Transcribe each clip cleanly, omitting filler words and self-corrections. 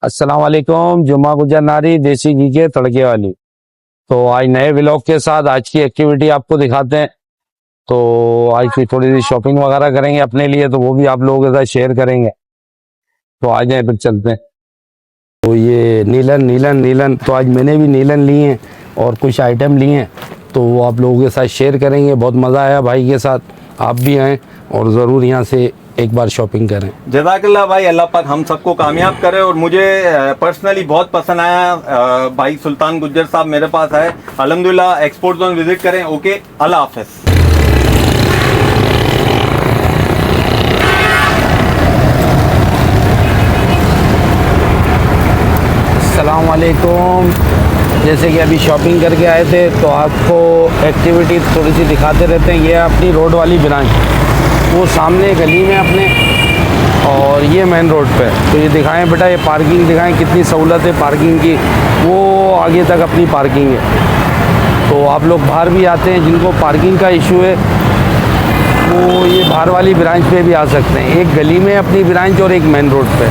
अस्सलाम वालेकुम। जुम्मा गुजर नारी देसी घी के तड़के वाली। तो आज नए व्लॉग के साथ आज की एक्टिविटी आपको दिखाते हैं। तो आज की थोड़ी सी शॉपिंग वगैरह करेंगे अपने लिए, तो वो भी आप लोगों के साथ शेयर करेंगे। तो आ जाए फिर चलते हैं। तो ये नीलन नीलन नीलन, तो आज मैंने भी नीलन लिए हैं और कुछ आइटम लिए हैं, तो वो आप लोगों के साथ शेयर करेंगे। बहुत मज़ा आया भाई के साथ, आप भी आएँ और ज़रूर यहाँ से एक बार शॉपिंग करें। जज़ाकल्लाह भाई, अल्लाह पाक हम सबको कामयाब करे। और मुझे पर्सनली बहुत पसंद आया। भाई सुल्तान गुज्जर साहब मेरे पास आए, अल्हम्दुलिल्लाह एक्सपोर्ट जोन विजिट करें। ओके, अल्लाह हाफ़िज़। अस्सलाम वालेकुम। जैसे कि अभी शॉपिंग करके आए थे, तो आपको एक्टिविटी थोड़ी सी दिखाते रहते हैं। ये अपनी रोड वाली ब्रांच, वो सामने गली में अपने, और ये मेन रोड पे। तो ये दिखाएं बेटा, ये पार्किंग दिखाएं, कितनी सहूलत है पार्किंग की। वो आगे तक अपनी पार्किंग है। तो आप लोग बाहर भी आते हैं, जिनको पार्किंग का इशू है, वो ये बाहर वाली ब्रांच पे भी आ सकते हैं। एक गली में अपनी ब्रांच और एक मेन रोड पे।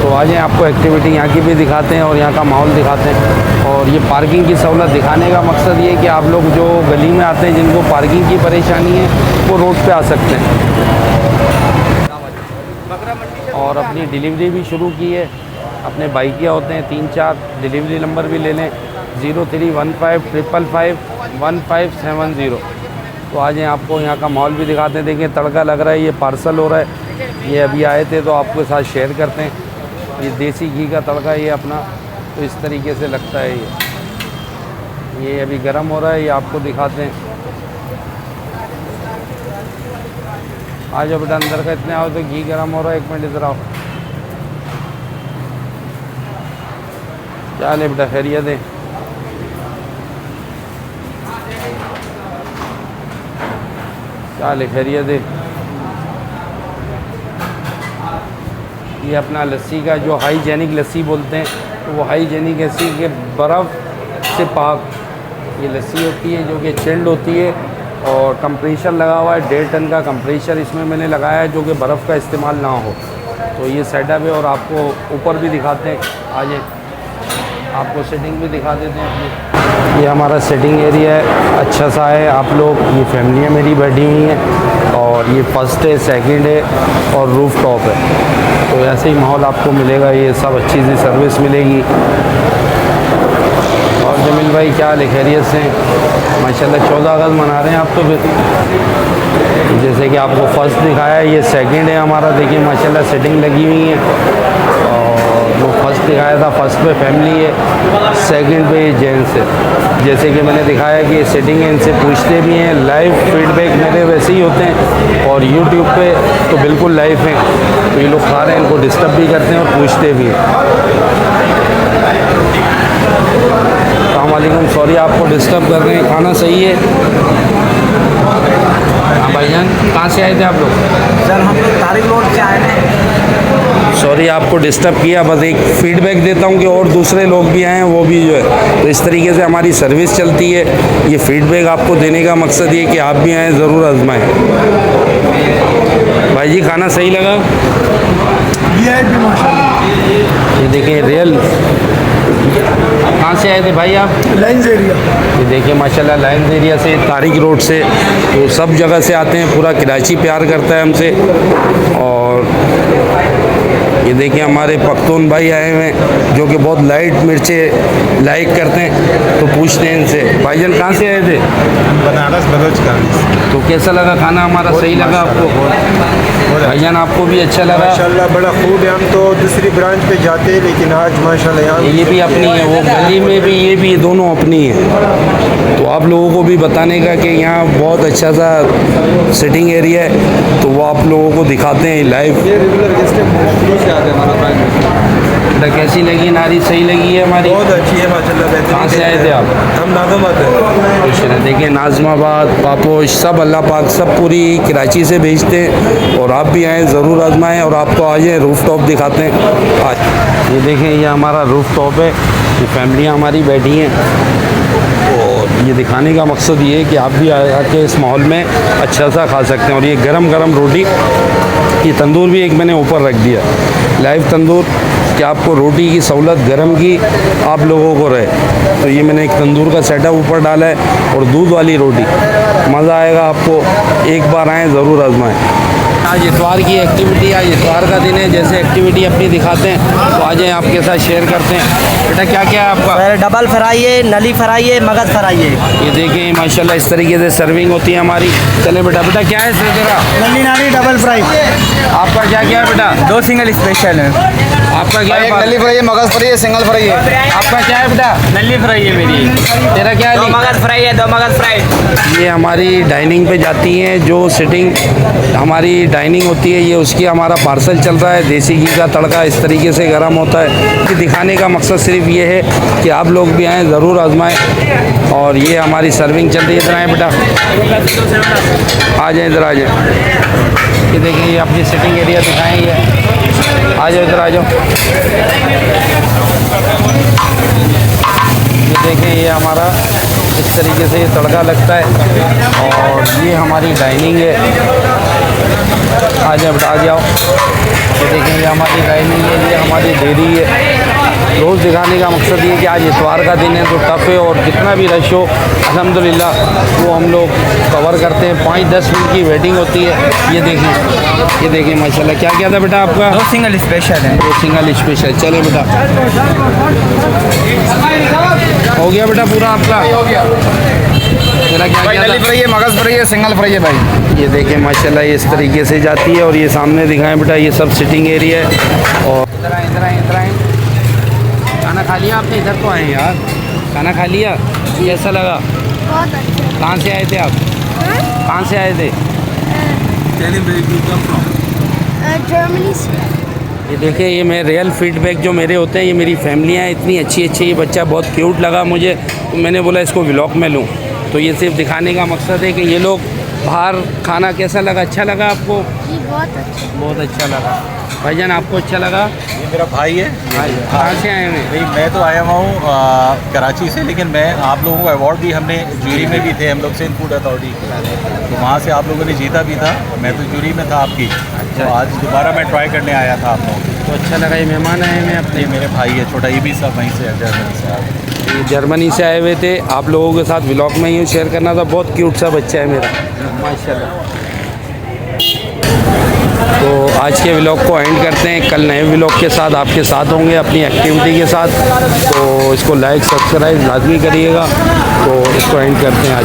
तो आज आपको एक्टिविटी यहाँ की भी दिखाते हैं और यहाँ का माहौल दिखाते हैं। और ये पार्किंग की सहूलत दिखाने का मकसद ये है कि आप लोग जो गली में आते हैं, जिनको पार्किंग की परेशानी है, वो रोड पे आ सकते हैं। और अपनी डिलीवरी भी शुरू की है। अपने बाइकियाँ होते हैं 3-4, डिलीवरी नंबर भी ले लें 03155551 तो आज आपको यहाँ का माहौल भी दिखाते हैं। देखिए तड़का लग रहा है, ये पार्सल हो रहा है। ये अभी आए थे तो आपके साथ शेयर करते हैं। ये देसी घी का तड़का ये अपना, तो इस तरीके से लगता है। ये अभी गर्म हो रहा है, ये आपको दिखाते हैं। आ जाओ बेटा अंदर का, इतने आओ तो घी गर्म हो रहा है। 1 मिनट इधर आओ। क्या ले बेटा, खैरियत है? क्या ले, खैरियत है? ये अपना लस्सी का जो हाइजेनिक लस्सी बोलते हैं, तो वो हाइजेनिक लस्सी के बर्फ़ से पाक ये लस्सी होती है, जो कि चिल्ड होती है। और कंप्रेशर लगा हुआ है, 1.5 टन का कंप्रेशर इसमें मैंने लगाया है, जो कि बर्फ़ का इस्तेमाल ना हो। तो ये सेटअप है। और आपको ऊपर भी दिखाते हैं, आज आपको सेटिंग भी दिखा देते हैं अपनी। ये हमारा सेटिंग एरिया है, अच्छा सा है। आप लोग, ये फैमिलियाँ मेरी बैठी हुई हैं, और ये फर्स्ट है, सेकंड है, और रूफ टॉप है। तो ऐसे ही माहौल आपको मिलेगा। ये सब अच्छी सी सर्विस मिलेगी। और जमील भाई क्या हाल है, खैरियत से? माशाल्लाह 14 अगस्त मना रहे हैं आप तो फिर। जैसे कि आपको फर्स्ट दिखाया है, ये सेकंड है हमारा। देखिए माशाल्लाह सेटिंग लगी हुई है। और जो फर्स्ट दिखाया था, फर्स्ट पे फैमिली है, सेकंड पे जेंट्स है। जैसे कि मैंने दिखाया कि ये सेटिंग है, इनसे पूछते भी हैं। लाइव फीडबैक मेरे वैसे ही होते हैं, और यूट्यूब पे तो बिल्कुल लाइव हैं। तो ये लोग खा रहे हैं, इनको डिस्टर्ब भी करते हैं और पूछते भी हैं। अस्सलामुअलैकुम, सॉरी आपको डिस्टर्ब कर रहे हैं। खाना सही है? हाँ भाईजान, कहाँ से आए थे आप लोग? सर हम लोग तारिक रोड से आए थे। सॉरी आपको डिस्टर्ब किया। बस एक फ़ीडबैक देता हूँ कि और दूसरे लोग भी आए हैं, वो भी जो है, तो इस तरीके से हमारी सर्विस चलती है। ये फ़ीडबैक आपको देने का मकसद ये कि आप भी आएँ, ज़रूर आजमाएँ। भाई जी खाना सही लगा? ये देखें रियल। कहाँ से आए थे भाई आप? Lines area. ये देखिए माशाल्लाह लाइन्स एरिया से, तारिक रोड से, तो सब जगह से आते हैं। पूरा कराची प्यार करता है हमसे। और ये देखिए हमारे पख्तून भाई आए हुए हैं, जो कि बहुत लाइट मिर्चें लाइक करते हैं। तो पूछते हैं इनसे, भाईजान कहाँ से आए थे? बनारस बलोचगंज। तो कैसा लगा खाना हमारा? सही लगा आपको? भाईजान आपको भी अच्छा लगा? माशाल्लाह बड़ा खूब है। हम तो दूसरी ब्रांच पे जाते हैं, लेकिन आज माशाल्लाह यहाँ ये भी अपनी है, वो गली में भी ये भी, दोनों अपनी है। तो आप लोगों को भी बताने का कि यहाँ बहुत अच्छा सा सिटिंग एरिया है, तो वो आप लोगों को दिखाते हैं लाइव। कैसी लगी नारी? सही लगी है हमारी? बहुत अच्छी है माशाल्लाह। कहाँ से आए थे आप? हम नाज़माबाद है। देखिए नाज़माबाद, पापोश, सब अल्लाह पाक सब पूरी कराची से भेजते हैं। और आप भी आएँ, ज़रूर आजमाएँ। और आपको आ जाए, रूफ टॉप दिखाते हैं आज। ये देखें, ये हमारा रूफ टॉप है, ये फैमिलियाँ हमारी बैठी हैं। और ये दिखाने का मकसद ये है कि आप भी आके इस माहौल में अच्छा सा खा सकते हैं। और ये गरम गरम रोटी, ये तंदूर भी एक मैंने ऊपर रख दिया, लाइव तंदूर, कि आपको रोटी की सहूलत गरम की आप लोगों को रहे। तो ये मैंने एक तंदूर का सेटअप ऊपर डाला है और दूध वाली रोटी, मज़ा आएगा आपको, एक बार आएँ ज़रूर आजमाएँ। आज इतवार की एक्टिविटी, आज इतवार का दिन है, जैसे एक्टिविटी अपनी दिखाते हैं तो आ जाएँ आपके साथ शेयर करते हैं। बेटा क्या क्या है आपका? डबल फ्राई है, नली फ्राई है, मगज फ्राई है। ये देखें माशाल्लाह इस तरीके से सर्विंग होती है हमारी। चले बेटा, बेटा क्या है सर तेरा? नली नाली डबल फ्राई। आपका क्या क्या है बेटा? 2 सिंगल स्पेशल है। आपका क्या है? नली फ्राई है, मगज फ्राई है, सिंगल फ्राई है। आपका क्या है बेटा? नली फ्राई है मेरी। तेरा क्या है? 2 मगज फ्राई है, 2 मगज फ्राई। ये हमारी डाइनिंग पे जाती हैं, जो सिटिंग हमारी डाइनिंग होती है, ये उसकी हमारा पार्सल चल रहा है। देसी घी का तड़का इस तरीके से गर्म होता है। कि दिखाने का मकसद सिर्फ ये है कि आप लोग भी आएँ, ज़रूर आजमाएँ। और ये हमारी सर्विंग चल रही है। इधर आएँ बेटा, आ जाएँ, इधर आ जाएँ। ये देखिए ये अपनी सिटिंग एरिया दिखाएँगे, आ जाओ इधर आ जाओ। ये देखें ये हमारा इस तरीके से ये तड़का लगता है और ये हमारी डाइनिंग है। आ जाओ बेटा, आ जाओ। ये देखें ये हमारी डाइनिंग है, ये हमारी डेयरी है। रोज़ दिखाने का मकसद ये कि आज इतवार का दिन है तो टफ है और जितना भी रश हो अल्हम्दुलिल्लाह वो हम लोग कवर करते हैं। 5-10 मिनट की वेटिंग होती है। ये देखें माशाल्लाह। क्या क्या था बेटा आपका? 2 सिंगल स्पेशल है। 2 सिंगल स्पेशल। चले बेटा, हो गया बेटा पूरा आपका? तेरा क्या क्या नली था? फ्राई है, मगज फ्राई है, सिंगल फ्राई है भाई। ये देखें माशाल्लाह ये इस तरीके से जाती है। और ये सामने दिखाएं बेटा, ये सब सिटिंग एरिया है। और इधर आए, इधर आए, इधर आए। खाना खा लिया आपने? इधर तो आए यार, खाना खा लिया? कैसा लगा? बहुत अच्छा। कहाँ से आए थे आप? कहाँ से आए थे? जर्मनी से। ये देखिए ये मैं रियल फीडबैक जो मेरे होते हैं, ये मेरी फैमिलियाँ इतनी अच्छी अच्छी। ये बच्चा बहुत क्यूट लगा मुझे, तो मैंने बोला इसको व्लॉग में लूँ। तो ये सिर्फ दिखाने का मकसद है कि ये लोग बाहर खाना कैसा लगा? अच्छा लगा आपको? जी बहुत अच्छा। बहुत अच्छा लगा। भाईजान आपको अच्छा लगा? ये मेरा भाई है। कहाँ से आए हैं? भाई मैं तो आया हुआ हूँ कराची से, लेकिन मैं आप लोगों को अवार्ड भी, हमने जूरी में भी थे हम लोग, सिंध फूड अथॉरिटी, तो वहाँ से आप लोगों ने जीता भी था। मैं तो जूरी में था आपकी। तो आज दोबारा मैं ट्राई करने आया था आप लोगों को। तो अच्छा लगा। ये मेहमान आए हैं अपने? ये मेरे भाई है छोटा, ये भी सब वहीं से है, जर्मनी से आए। ये जर्मनी से आए हुए थे। आप लोगों के साथ व्लॉग में यूँ शेयर करना था। बहुत क्यूट सा बच्चा है मेरा, माशाल्लाह। तो आज के व्लॉग को एंड करते हैं। कल नए व्लॉग के साथ आपके साथ होंगे, अपनी एक्टिविटी के साथ। तो इसको लाइक सब्सक्राइब लाजमी करिएगा। तो इसको एंड करते हैं आज।